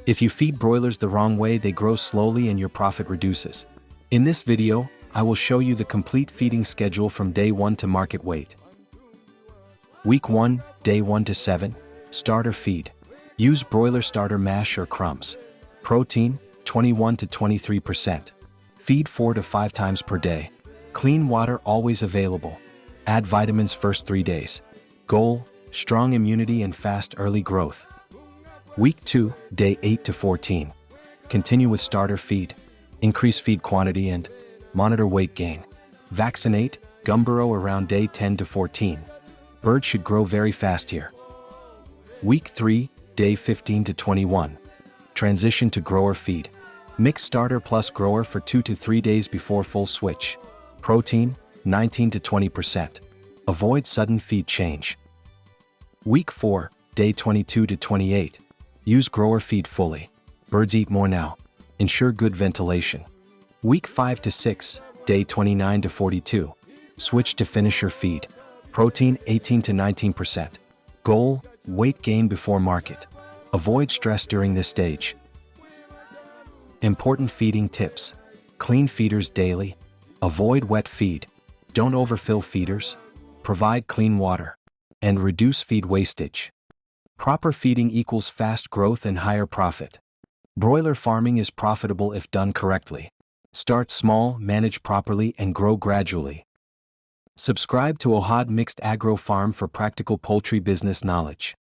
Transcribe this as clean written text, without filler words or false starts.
If you feed broilers the wrong way, they grow slowly and your profit reduces. In this video, I will show you the complete feeding schedule from day 1 to market weight. Week 1, day 1 to 7, starter feed. Use broiler starter mash or crumbs. Protein, 21 to 23%. Feed 4 to 5 times per day. Clean water always available. Add vitamins first 3 days. Goal, strong immunity and fast early growth. Week 2, day 8 to 14. Continue with starter feed. Increase feed quantity and monitor weight gain. Vaccinate, Gumboro around day 10 to 14. Birds should grow very fast here. Week 3, day 15 to 21. Transition to grower feed. Mix starter plus grower for 2 to 3 days before full switch. Protein, 19 to 20%. Avoid sudden feed change. Week 4, day 22 to 28. Use grower feed fully. Birds eat more now. Ensure good ventilation. Week 5 to 6, day 29 to 42. Switch to finisher feed. Protein, 18 to 19%. Goal, weight gain before market. Avoid stress during this stage. Important feeding tips. Clean feeders daily. Avoid wet feed. Don't overfill feeders. Provide clean water. And reduce feed wastage. Proper feeding equals fast growth and higher profit. Broiler farming is profitable if done correctly. Start small, manage properly, and grow gradually. Subscribe to OHAD Mixed Agro Farm for practical poultry business knowledge.